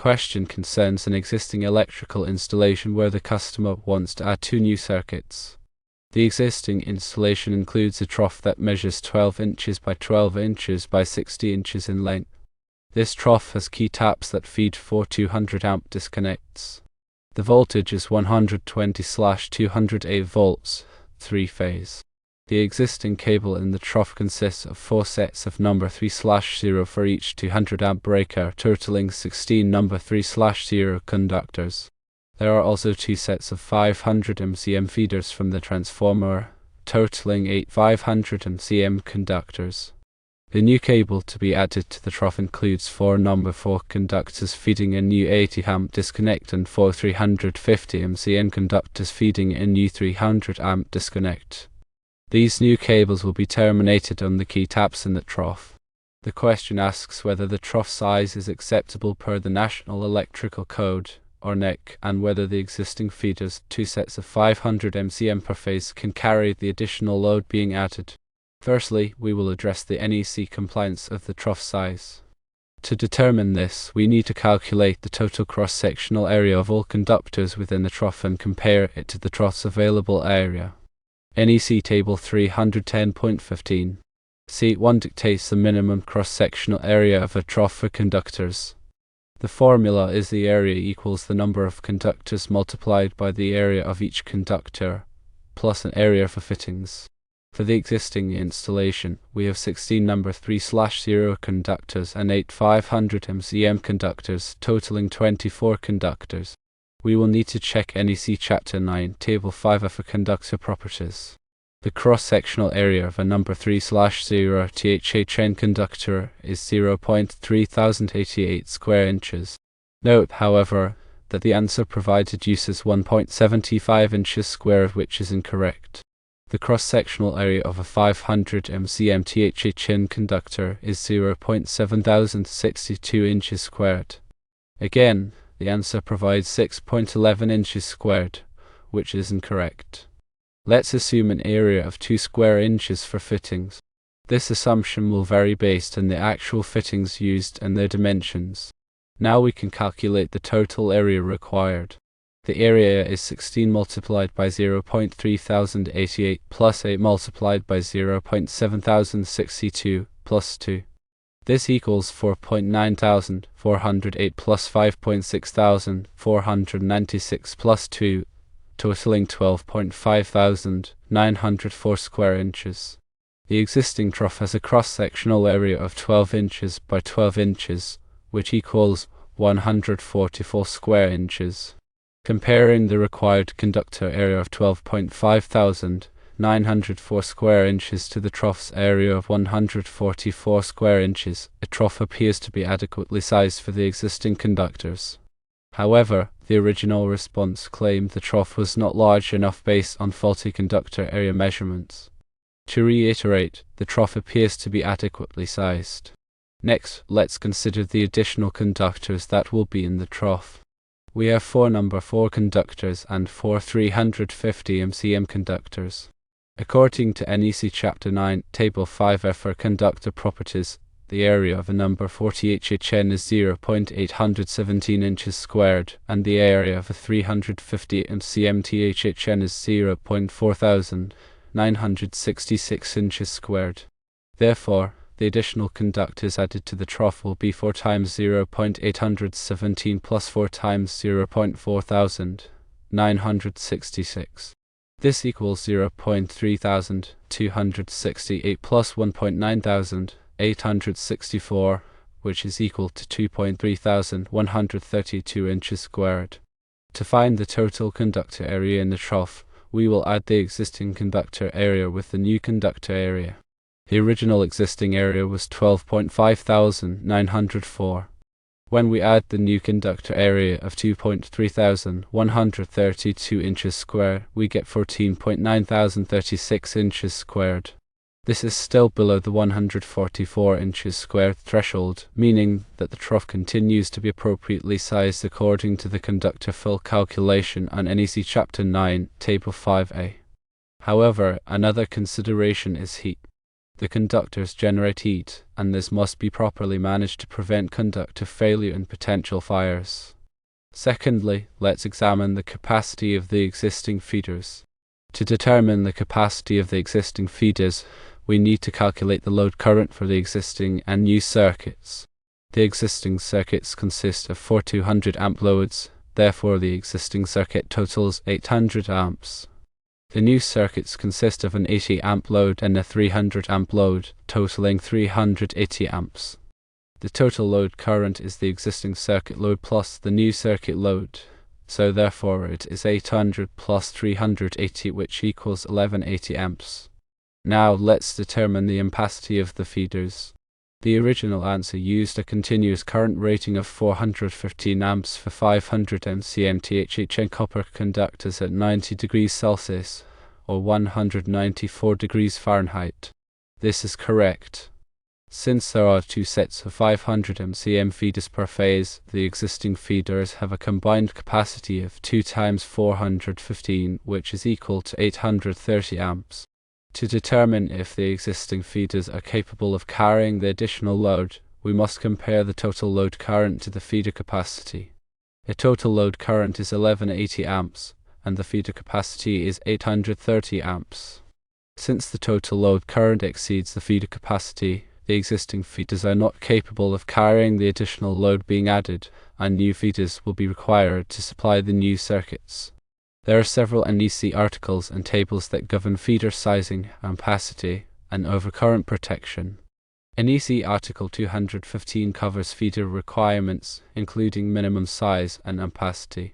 question concerns an existing electrical installation where the customer wants to add 2 new circuits. The existing installation includes a trough that measures 12 inches by 12 inches by 60 inches in length. This trough has key taps that feed 4 200 amp disconnects. The voltage is 120/208 volts, 3-phase. The existing cable in the trough consists of 4 sets of number 3/0 for each 200 amp breaker, totaling 16 number 3/0 conductors. There are also 2 sets of 500 mcm feeders from the transformer, totaling 8 500 mcm conductors. The new cable to be added to the trough includes 4 number 4 conductors feeding a new 80 amp disconnect and 4 350 mcm conductors feeding a new 300 amp disconnect. These new cables will be terminated on the key taps in the trough. The question asks whether the trough size is acceptable per the National Electrical Code, or NEC, and whether the existing feeders, 2 sets of 500 mcm per phase, can carry the additional load being added. Firstly, we will address the NEC compliance of the trough size. To determine this, we need to calculate the total cross-sectional area of all conductors within the trough and compare it to the trough's available area. NEC Table 310.15. Sheet 1 dictates the minimum cross-sectional area of a trough for conductors. The formula is the area equals the number of conductors multiplied by the area of each conductor, plus an area for fittings. For the existing installation, we have 16 number 3/0 conductors and 8 500 mcm conductors, totaling 24 conductors. We will need to check NEC Chapter 9, Table 5 for conductor properties. The cross-sectional area of a number 3/0 THHN conductor is 0.3088 square inches. Note, however, that the answer provided uses 1.75 inches square, which is incorrect. The cross-sectional area of a 500 mcm THHN conductor is 0.7062 inches squared. Again, the answer provides 6.11 inches squared, which is incorrect. Let's assume an area of 2 square inches for fittings. This assumption will vary based on the actual fittings used and their dimensions. Now we can calculate the total area required. The area is 16 multiplied by 0.3088 plus 8 multiplied by 0.7062 plus 2. This equals 4.9408 plus 5.6496 plus 2, totaling 12.5904 square inches. The existing trough has a cross-sectional area of 12 inches by 12 inches, which equals 144 square inches. Comparing the required conductor area of 12.5904 square inches to the trough's area of 144 square inches, a trough appears to be adequately sized for the existing conductors. However, the original response claimed the trough was not large enough based on faulty conductor area measurements. To reiterate, the trough appears to be adequately sized. Next, let's consider the additional conductors that will be in the trough. We have 4 number 4 conductors and 4 350 mcm conductors. According to NEC Chapter 9, Table 5 for conductor properties, the area of a number 4 THHN is 0.817 inches squared, and the area of a 350 mcm THHN is 0.4966 inches squared. Therefore, the additional conductors added to the trough will be 4 times 0.817 plus 4 times 0.4966. This equals 0.3268 plus 1.9864, which is equal to 2.3132 inches squared. To find the total conductor area in the trough, we will add the existing conductor area with the new conductor area. The original existing area was 12.5904. When we add the new conductor area of 2.3132 inches squared, we get 14.9036 inches squared. This is still below the 144 inches squared threshold, meaning that the trough continues to be appropriately sized according to the conductor fill calculation on NEC Chapter 9, Table 5a. However, another consideration is heat. The conductors generate heat, and this must be properly managed to prevent conductor failure and potential fires. Secondly, let's examine the capacity of the existing feeders. To determine the capacity of the existing feeders, we need to calculate the load current for the existing and new circuits. The existing circuits consist of four 200 amp loads, therefore the existing circuit totals 800 amps. The new circuits consist of an 80 amp load and a 300 amp load, totaling 380 amps. The total load current is the existing circuit load plus the new circuit load, so therefore it is 800 plus 380, which equals 1180 amps. Now let's determine the ampacity of the feeders. The original answer used a continuous current rating of 415 amps for 500 mcm THHN copper conductors at 90 degrees Celsius, or 194 degrees Fahrenheit. This is correct. Since there are two sets of 500 mcm feeders per phase, the existing feeders have a combined capacity of 2 times 415, which is equal to 830 amps. To determine if the existing feeders are capable of carrying the additional load, we must compare the total load current to the feeder capacity. The total load current is 1180 amps, and the feeder capacity is 830 amps. Since the total load current exceeds the feeder capacity, the existing feeders are not capable of carrying the additional load being added, and new feeders will be required to supply the new circuits. There are several NEC articles and tables that govern feeder sizing, ampacity, and overcurrent protection. NEC Article 215 covers feeder requirements, including minimum size and ampacity.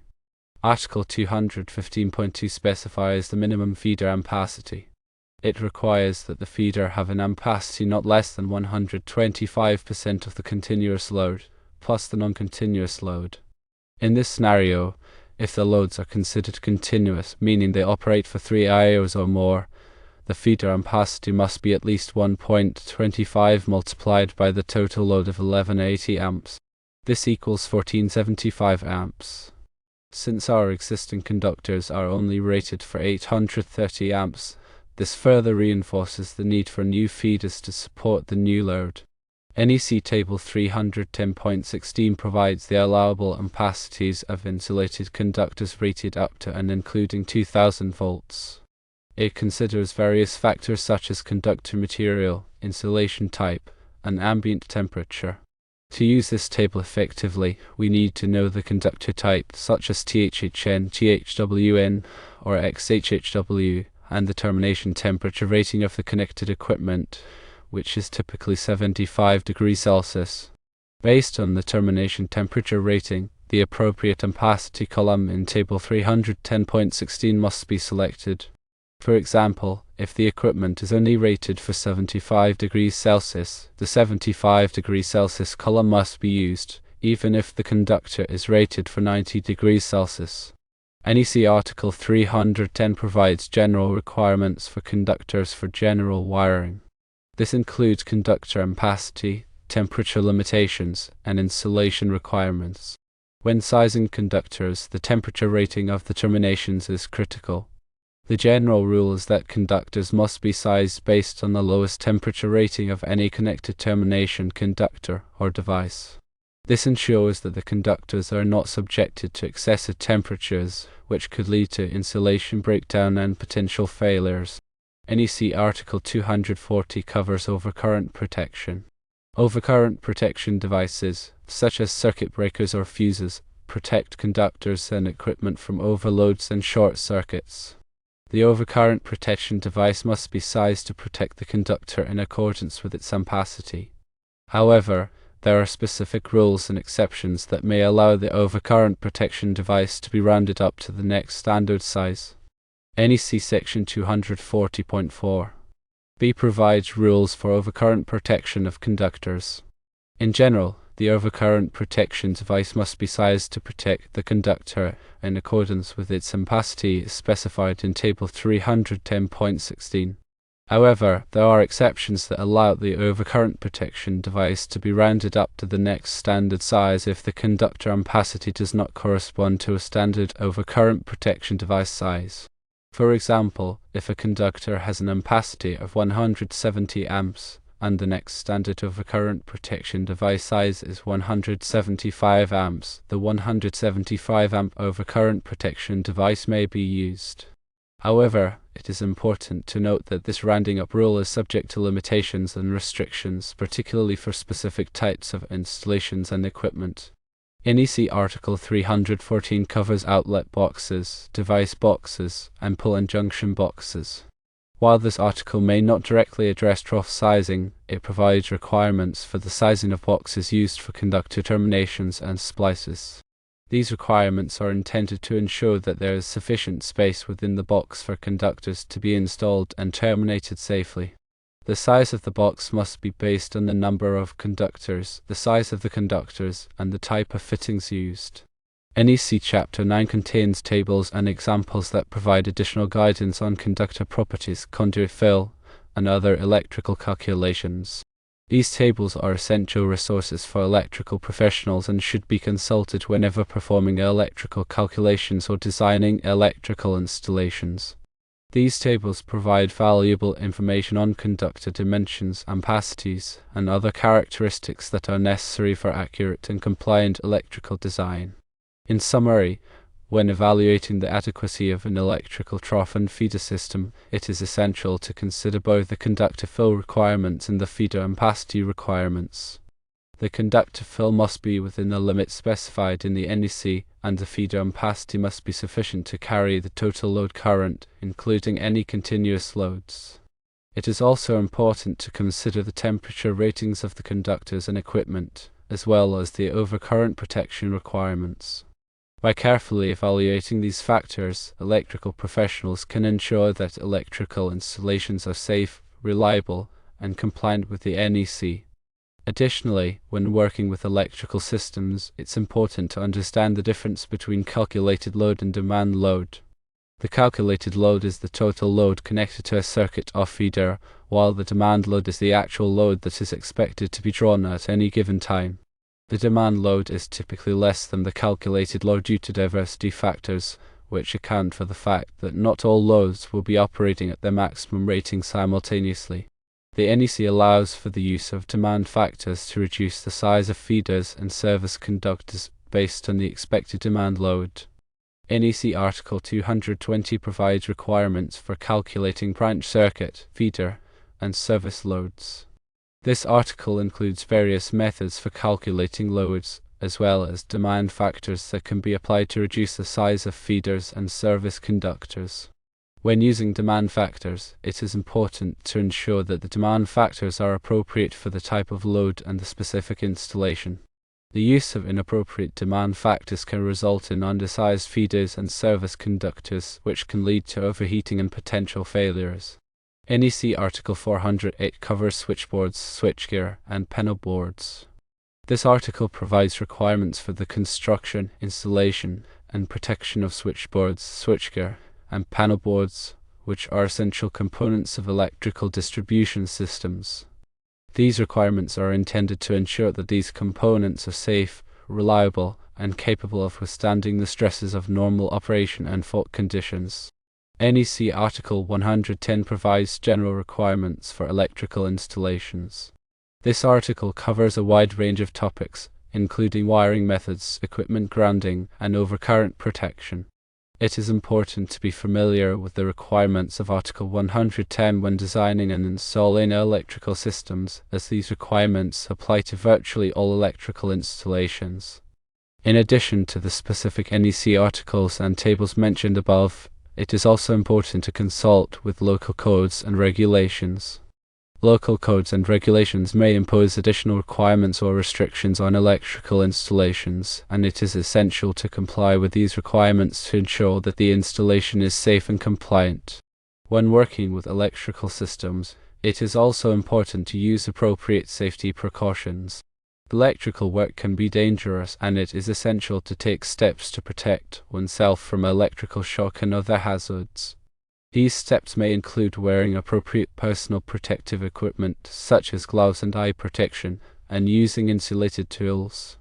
Article 215.2 specifies the minimum feeder ampacity. It requires that the feeder have an ampacity not less than 125% of the continuous load, plus the non-continuous load. In this scenario, if the loads are considered continuous, meaning they operate for 3 hours or more, the feeder ampacity must be at least 1.25 multiplied by the total load of 1180 amps. This equals 1475 amps. Since our existing conductors are only rated for 830 amps, this further reinforces the need for new feeders to support the new load. NEC Table 310.16 provides the allowable ampacities of insulated conductors rated up to and including 2000 volts. It considers various factors such as conductor material, insulation type, and ambient temperature. To use this table effectively, we need to know the conductor type such as THHN, THWN, or XHHW, and the termination temperature rating of the connected equipment, which is typically 75 degrees Celsius. Based on the termination temperature rating, the appropriate ampacity column in Table 310.16 must be selected. For example, if the equipment is only rated for 75 degrees Celsius, the 75 degrees Celsius column must be used, even if the conductor is rated for 90 degrees Celsius. NEC Article 310 provides general requirements for conductors for general wiring. This includes conductor ampacity, temperature limitations, and insulation requirements. When sizing conductors, the temperature rating of the terminations is critical. The general rule is that conductors must be sized based on the lowest temperature rating of any connected termination conductor or device. This ensures that the conductors are not subjected to excessive temperatures, which could lead to insulation breakdown and potential failures. NEC Article 240 covers overcurrent protection. Overcurrent protection devices, such as circuit breakers or fuses, protect conductors and equipment from overloads and short circuits. The overcurrent protection device must be sized to protect the conductor in accordance with its ampacity. However, there are specific rules and exceptions that may allow the overcurrent protection device to be rounded up to the next standard size. NEC Section 240.4 B provides rules for overcurrent protection of conductors. In general, the overcurrent protection device must be sized to protect the conductor in accordance with its ampacity specified in Table 310.16. However, there are exceptions that allow the overcurrent protection device to be rounded up to the next standard size if the conductor ampacity does not correspond to a standard overcurrent protection device size. For example, if a conductor has an ampacity of 170 amps, and the next standard overcurrent protection device size is 175 amps, the 175 amp overcurrent protection device may be used. However, it is important to note that this rounding up rule is subject to limitations and restrictions, particularly for specific types of installations and equipment. NEC Article 314 covers outlet boxes, device boxes, and pull and junction boxes. While this article may not directly address trough sizing, it provides requirements for the sizing of boxes used for conductor terminations and splices. These requirements are intended to ensure that there is sufficient space within the box for conductors to be installed and terminated safely. The size of the box must be based on the number of conductors, the size of the conductors, and the type of fittings used. NEC Chapter 9 contains tables and examples that provide additional guidance on conductor properties, conduit fill, and other electrical calculations. These tables are essential resources for electrical professionals and should be consulted whenever performing electrical calculations or designing electrical installations. These tables provide valuable information on conductor dimensions, ampacities, and other characteristics that are necessary for accurate and compliant electrical design. In summary, when evaluating the adequacy of an electrical trough and feeder system, it is essential to consider both the conductor fill requirements and the feeder ampacity requirements. The conductor fill must be within the limits specified in the NEC, and the feeder ampacity must be sufficient to carry the total load current, including any continuous loads. It is also important to consider the temperature ratings of the conductors and equipment, as well as the overcurrent protection requirements. By carefully evaluating these factors, electrical professionals can ensure that electrical installations are safe, reliable, and compliant with the NEC. Additionally, when working with electrical systems, it's important to understand the difference between calculated load and demand load. The calculated load is the total load connected to a circuit or feeder, while the demand load is the actual load that is expected to be drawn at any given time. The demand load is typically less than the calculated load due to diversity factors, which account for the fact that not all loads will be operating at their maximum rating simultaneously. The NEC allows for the use of demand factors to reduce the size of feeders and service conductors based on the expected demand load. NEC Article 220 provides requirements for calculating branch circuit, feeder, and service loads. This article includes various methods for calculating loads, as well as demand factors that can be applied to reduce the size of feeders and service conductors. When using demand factors, it is important to ensure that the demand factors are appropriate for the type of load and the specific installation. The use of inappropriate demand factors can result in undersized feeders and service conductors, which can lead to overheating and potential failures. NEC Article 408 covers switchboards, switchgear, and panel boards. This article provides requirements for the construction, installation, and protection of switchboards, switchgear, and panel boards, which are essential components of electrical distribution systems. These requirements are intended to ensure that these components are safe, reliable, and capable of withstanding the stresses of normal operation and fault conditions. NEC Article 110 provides general requirements for electrical installations. This article covers a wide range of topics, including wiring methods, equipment grounding, and overcurrent protection. It is important to be familiar with the requirements of Article 110 when designing and installing electrical systems, as these requirements apply to virtually all electrical installations. In addition to the specific NEC articles and tables mentioned above, it is also important to consult with local codes and regulations. Local codes and regulations may impose additional requirements or restrictions on electrical installations, and it is essential to comply with these requirements to ensure that the installation is safe and compliant. When working with electrical systems, it is also important to use appropriate safety precautions. Electrical work can be dangerous, and it is essential to take steps to protect oneself from electrical shock and other hazards. These steps may include wearing appropriate personal protective equipment, such as gloves and eye protection, and using insulated tools.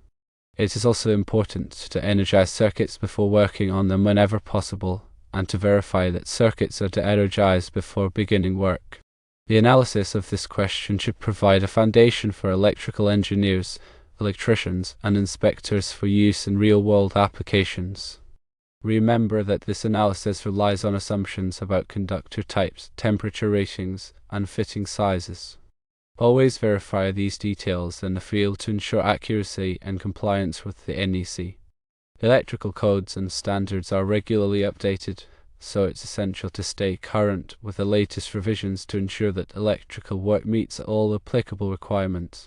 It is also important to energize circuits before working on them whenever possible, and to verify that circuits are de-energized before beginning work. The analysis of this question should provide a foundation for electrical engineers, electricians, and inspectors for use in real-world applications. Remember that this analysis relies on assumptions about conductor types, temperature ratings, and fitting sizes. Always verify these details in the field to ensure accuracy and compliance with the NEC. Electrical codes and standards are regularly updated, so it's essential to stay current with the latest revisions to ensure that electrical work meets all applicable requirements.